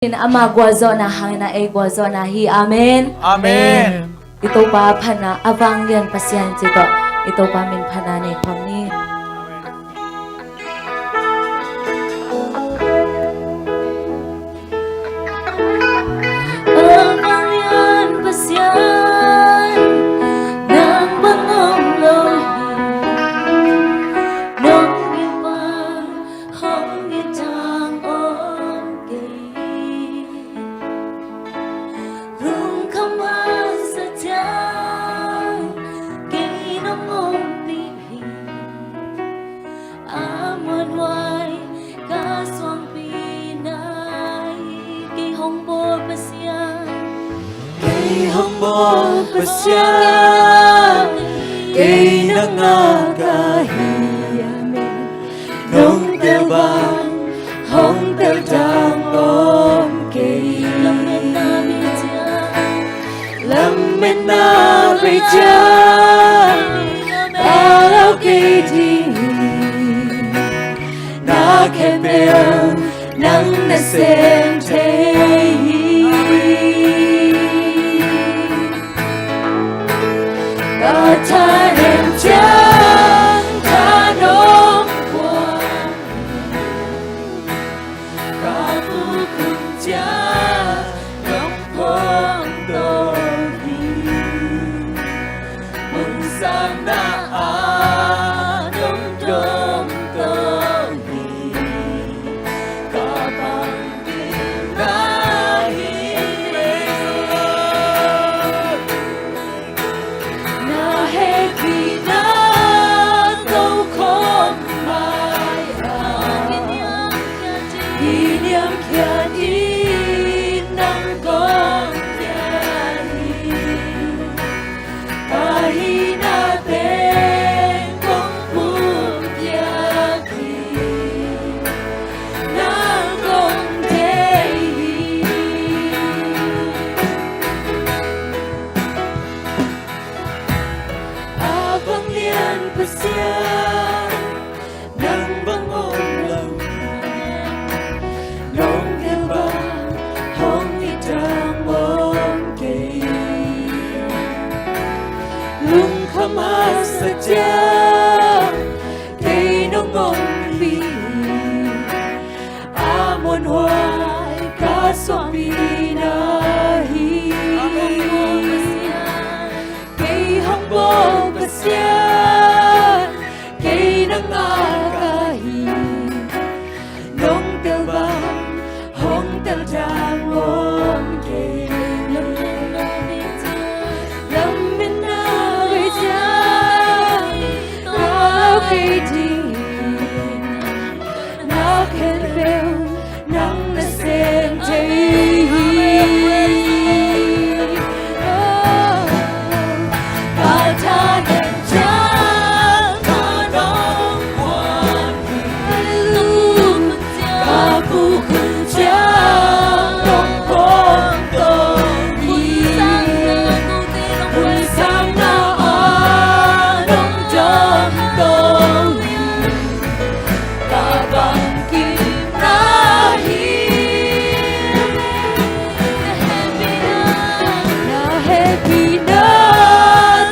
Ama gwazo na hangina e gwazo na hi amen. Amen. Ito pa pana avang lian pasyan sito. Ito pa min pana ni pamni. Avang lian pasyan ng bangong lohi. Nong ipang hong itang om gay. Rung kaman sa tiyan kay nong umpihi. Amon wai kaswang pinay kay hong bo pasyan. Kay humble pasya, kay nangagahiyamin. Nung telbang, hong teldang om kay Lamin namin tiyan, lamin na bidyan. Araw kay di nakepel ng nasentehi. Katanem dyan tanong buwan, kabukum dyan ng pondori. Munsang na anong domdomi, kapang dinahilig. Nahepi na daw kong may Ginyam kya din ng kong yari. Kahinatin kong pugyaki ng kong dehi. Abang liyan pasya ng bangong laman. Nung diba hong itang mong kay Lung kamasadya kay nungong pihi. Amon huway kaswang pinahi. Kay hambong pasyan, kay nangagahi. Nung telbang, hong teldang om kay lamin na bidyan. Araw kay di nakepel ng nasentehi. Katanem dyan tanong buwan, kabukum dyan ng pondori. Munsang na anong domdomi, kapang nahepi na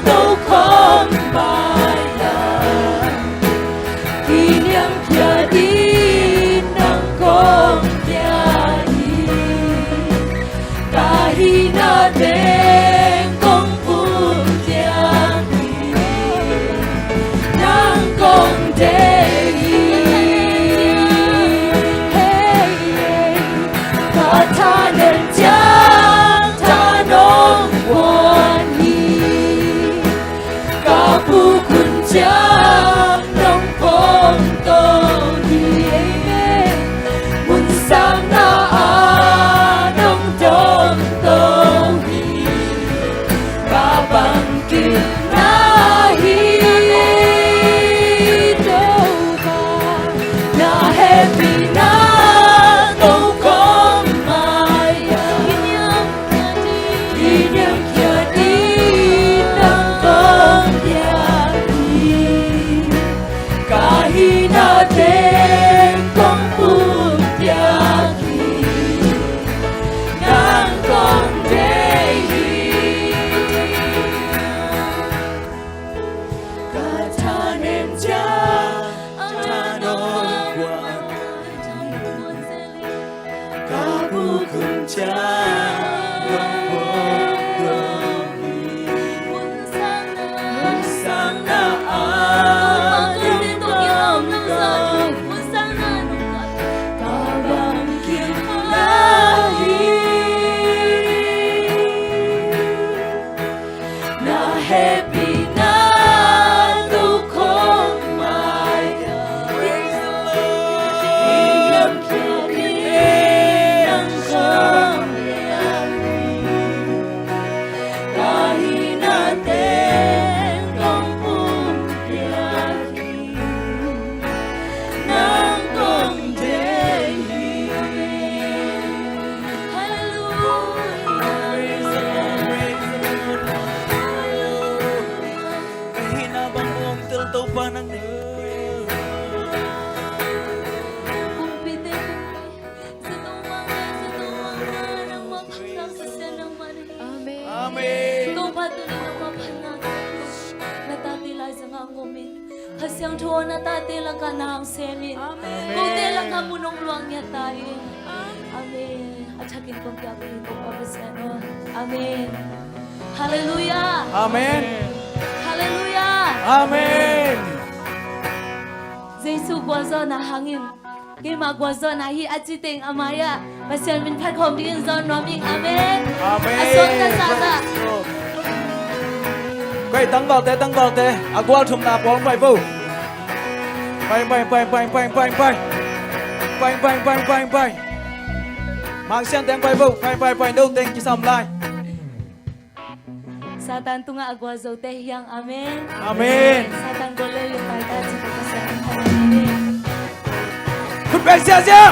daw kong bayan. Ginyam kya din ng kong biyahe. Kahinatin kong pugyaki ng kong dehi. Hey, hey. Katanem dyan tanong buwani, kabukun dyan ng pondori. Munsang na anong domdomi, kapang kinahito ka. Nahepi na daw kong may 묵은자 Hasyang tuwa na tate lang ka na ang semin. Kung lang ka munong luwang niya tayo. Amen. At hakin kong gagawin ko pa baseno. Amen. Hallelujah. Amen. Hallelujah. Amen. Giêsu qua do na hangin. Khi mà qua do na hi achiting amaya. Basyan min phat khom din do noming. Amen. Amen. Ason na sana. Quay tăng vào thế, qua thùng nạp bóng bay vô. Bay. Mang sen tiếng bay vô, bay đâu tiếng chỉ xong lại. Satan tunga agwa zo te hiyang. Amen. Amen. Satan gole yung tayo sa kasyan. Amen. Khut bay xe.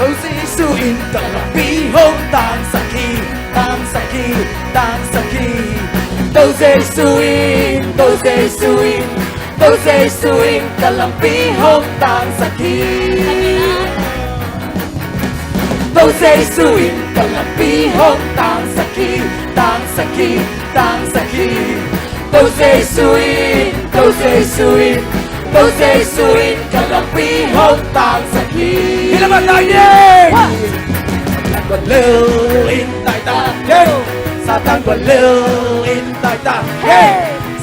Đâu Giêsu in tận lòng bi hôn tan saki. Đâu Giêsu in tận lòng bi hôn tan saki. Đâu Giêsu in tận lòng bi hôn tan saki. Đâu Giêsu in tận lòng bi hôn tan saki. Hila bàn tay đi. Satan quần lưu in tại ta. Satan quần lưu in tại ta.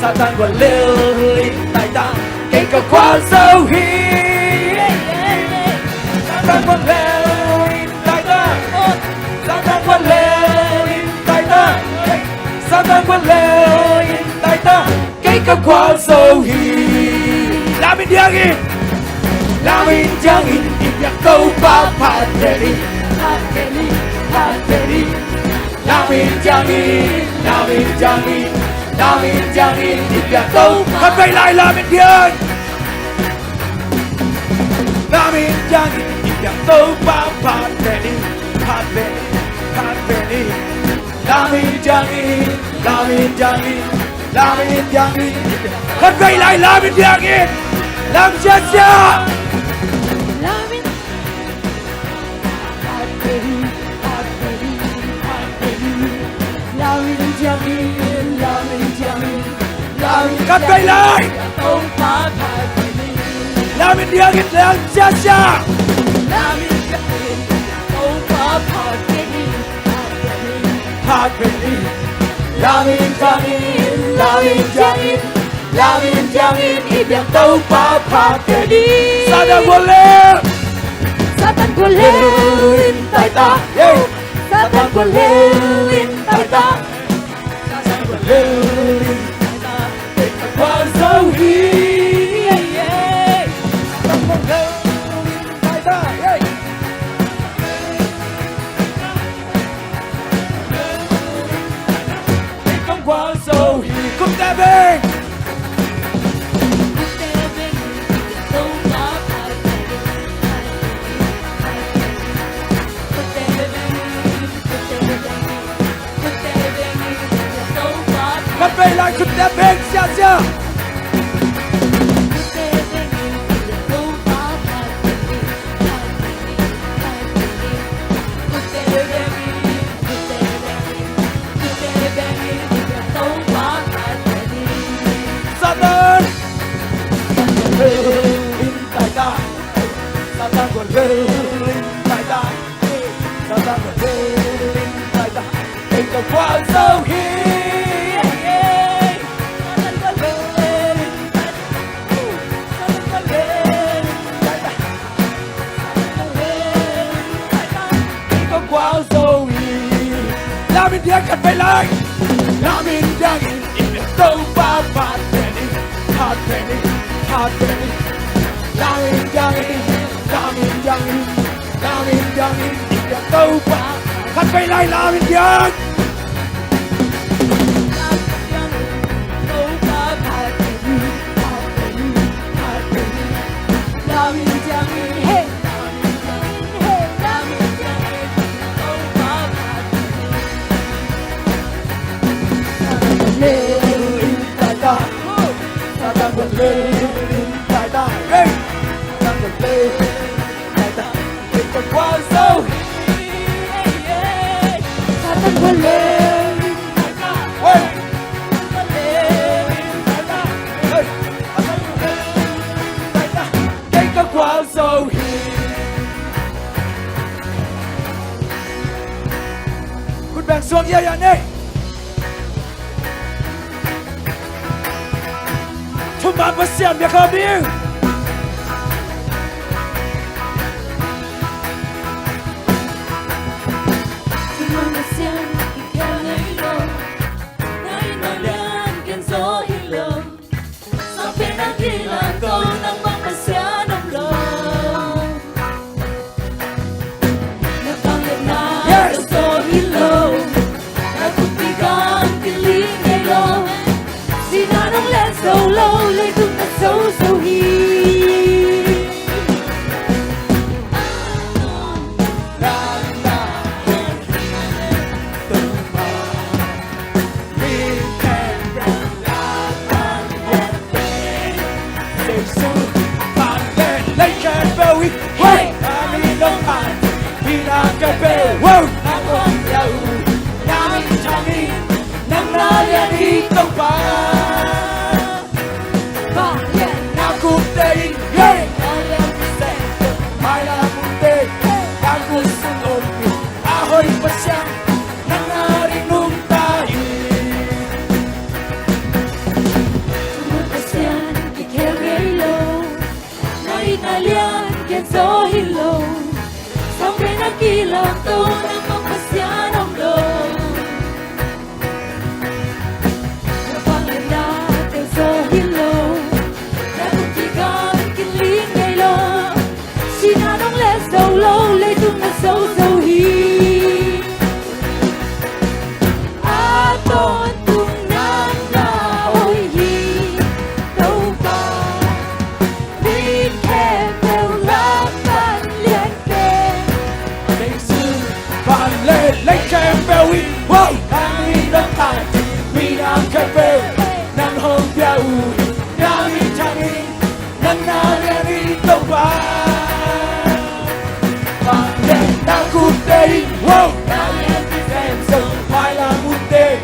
Satan quần lưu in tại ta. Cây cầu khoan sâu hi. Satan quần lưu in tại ta. Satan quần lưu in tại ta. Satan quần lưu in tại ta. Cây cầu khoan sâu hi. Làm in điang in. Lamin jangin ibyak kau papadeli. Lamin jangin ibyak kau. Hãy quay lại Lamin điang. Lamin jangin ibyak kau papadeli. Lamin jangin. Hãy quay lại Lamin điang. Làm chết chưa? Lamin Cắt tay lại. Lamin điang ít làm chết chưa? Lamin jangin ibyak tau papadeli. Satan quần lưu in tại ta. Satan quần lưu in tại ta. Satan quần lưu in tại ta. Để ta qua dấu hi. Satan quần lưu in tại ta. Để con qua dấu hi. Cùng ta về. Cắt về lại khut đẹp bên xa. Hãy subscribe còn lêu linh tại ta Sao ta còn lêu linh tại ta Cây cầu qua dấu hiên Sao ta còn lêu linh tại ta Sao ta còn lêu linh tại ta Sao ta còn lêu linh tại ta Cây cầu qua dấu hiên Lamin dia kan belai Lamin dangin Ingat tau babat Penny Hot penny Hot penny Lamin dangin Lamin dangin Lamin dangin Ingat tau babat Kan belai lamin dia lên tại ta ta đang vượt lên tại ta hey đang vượt lên tại ta để còn qua dấu ta đang vượt lên tại ta hey vượt lên tại ta hey ta đang vượt lên tại ta để còn qua dấuคุณแบ่งส่วนเยอะๆนี่Cuma bersiap biar kami Cuma bersiap ikan hilang Dari nolian kan so hilang Sampai nak hilang kau nampak bersiap nomlong Nakang na kau so hilang Aku pegang keling hilang Sinanong lên sâu lâu lấy tung ta sâu sâu hi Gió hilo, sóng bên anh kia làm tôi đang mong phát xa nồng độ. Vang lên đá theo gió hilo, đã không chỉ có kinh lý ngày lo. Xin anh nóng lên sâu lâu, lấy tung là sâu sâu hi. Tôn tung nam na ôi hi, đâu có biết kèm theo lấy kem bèo đi, wow, nam đi đâm thẳng, mi nam kem bèo, nam hông bèo, nam đi chang đi, nam na lên đi tông ba, và lên nam cút đi, wow, nam lên đi xem sừng, mai là mút tê,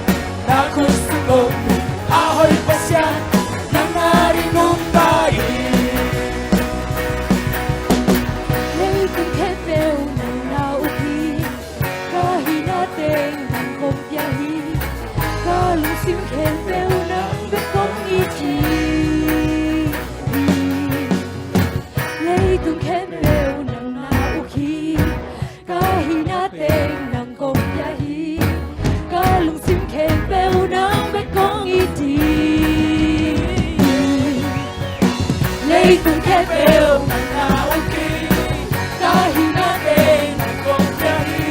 nam cút sưng ôm, ahoy pasya, nam na đi nung tay. Lấy từng thép bèo nằm nào khi tên nằm không gia hi có lúc xin khen bèo nằm với không ý chí lấy từng khen bèo nằm nào khi có hi na tên nằm không gia hi có lúc xin khen bèo nằm với không ý chí lấy từng khen bèo nằm nào khi có hi na tên nằm không gia hi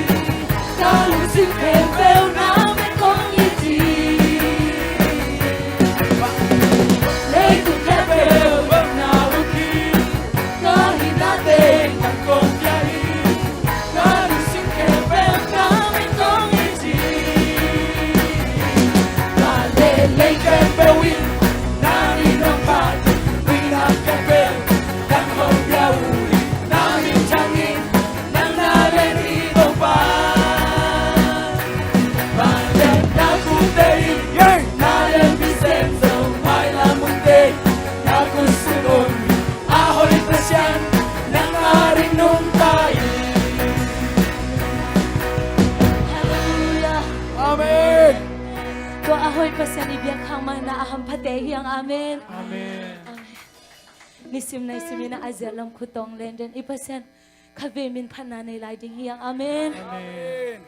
có lúc xin khen bèo nằm với không ý chí lấy từng khen bèo nào khi có hi na tên nằm không gia hi có lúc xin khen bèo nằm với không ý chí và lấy Lấy kem bèo in, nam đi nam phai, mi nam kem bèo, nam manaahan patehiyang amen. Amen. Nisim na isimina azelam kutong lenden ipasen kavemin pananay laiding hiyang amen. Amen.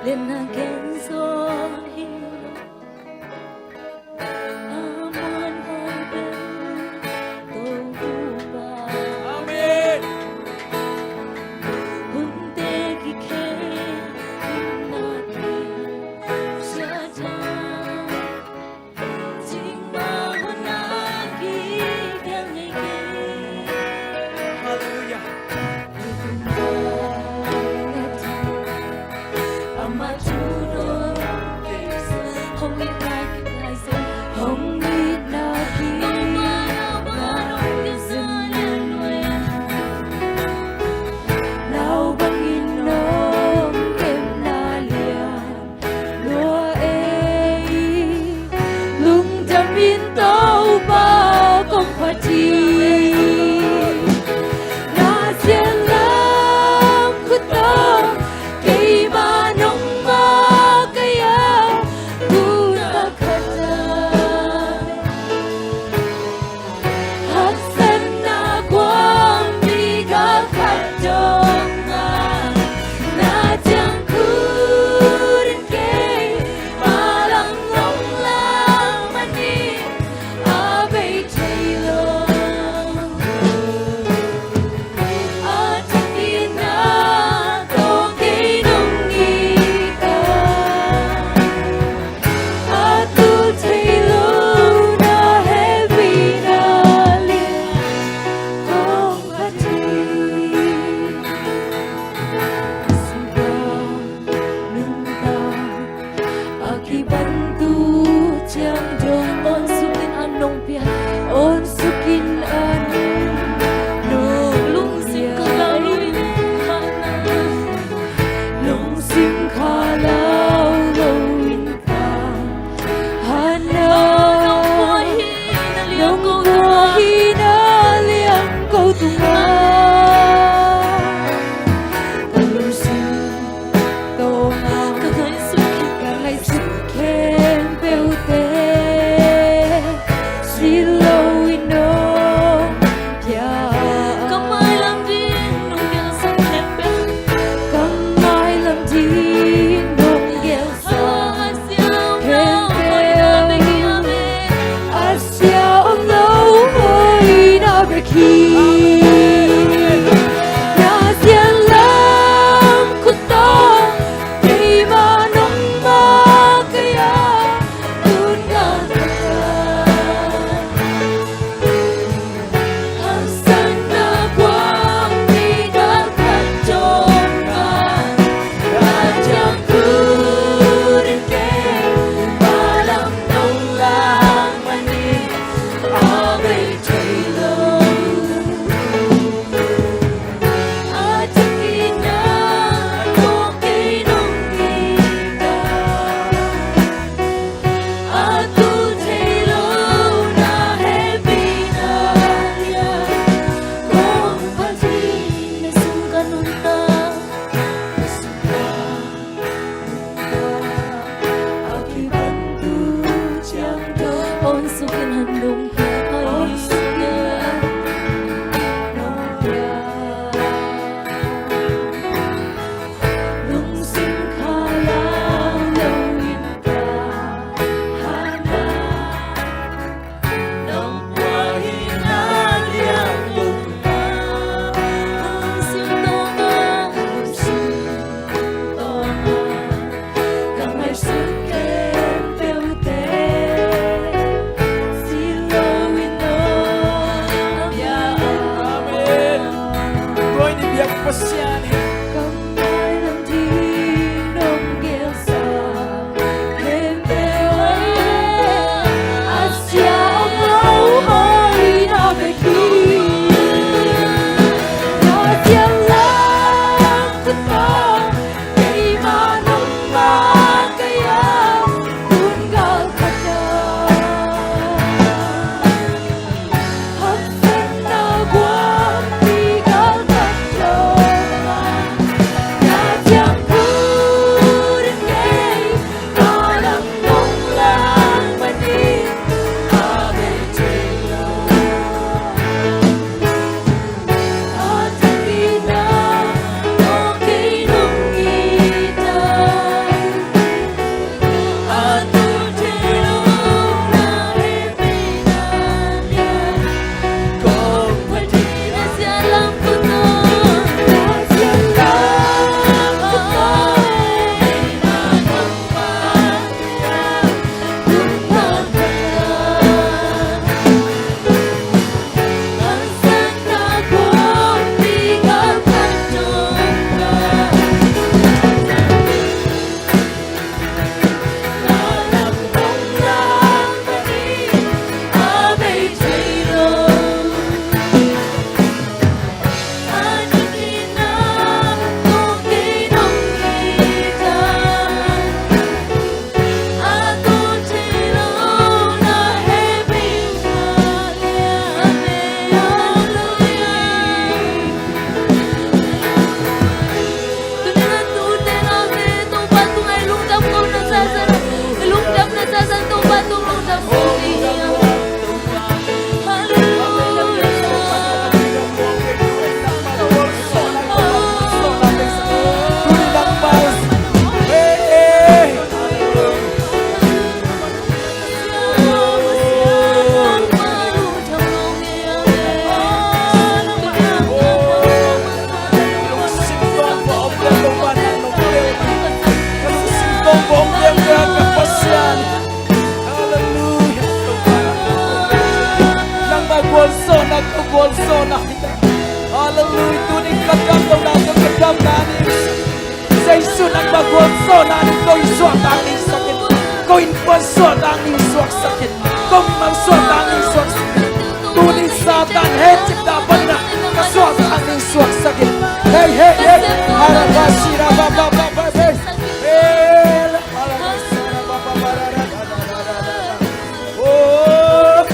Lên again so here Aman harbin Tohuba Amen. Hunde gike Nati Saja Jingma hunagi Gangege Hallelujah. Amaturo pasyan. Kamay ng tinunggil sa himpilan at siya ang buhay na bigyan. At yan lang kita kay manong magkaya tunggal ka dyan. Hanggang nagwang bigal ka dyan. At yan kurin kay manang lang manin aming tila. At hindi na okay nung itan. At tulong na ibinalyan. Kung pwede na siya lang ko to. At siya lang ko to. Ay manang magkaya tunggal ka dyan. Hanggang nagwang bigal ka tunggal. Lalambong lang manin aming tila. At hindi na okay nung itan. At tulong na ibinalyan. Tunay na tupat kung ay lungdam ko nasasara. Lungdam nasasara tupat kung lungdam ko niya. Tuloy ng paus. Hey! Sintong buong lalawan ng nuklear. Sintong buong lalawan ng pasyan. Hallelujah. Nang magwalso, nagkagwalso na kita. Hallelujah. Tuning kagam na kagam na sa iso nagmagwalso na ko iswak ang isakit. Ko inpalso ang iswak sakit. Ko magswak ang iswak sakit. Tuning satan hecip dapat na kaswak ang iswak sakit. Hey, hey, hey. Harabashira baba baba hey. Hey. Harabashira baba baba. Oh.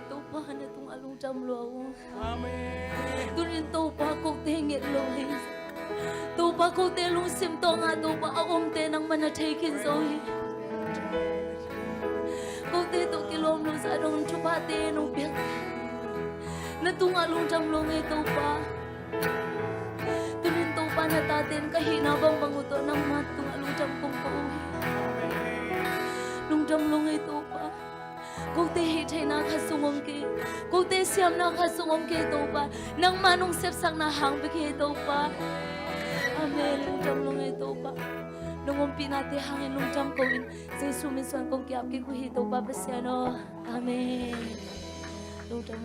Tupahan na itong along jamlo ako. Amen. Tunin tupa ko tingit lohi. Tupa ko telong simto nga tupa akom te nang manatikin zohi. Kung te to kilom lo sa adong chupate nung biyak. Na itong along jamlo nga tupa. Tunin tupa na tatin kahinabang banguto ng mat itong along jam kong pauwi. Nung jamlo nga tupa. Kung te hitay na kasungom ke, kung te siyam na kasungom ke ito pa, nang manong sepsak na hangbik ito pa. Amen, nung jam long ito pa. Nung umpinati hangin nung jam kawin, sa isuminsuan kong kiap ki kuhito pa pasyano. Amen. Nung jam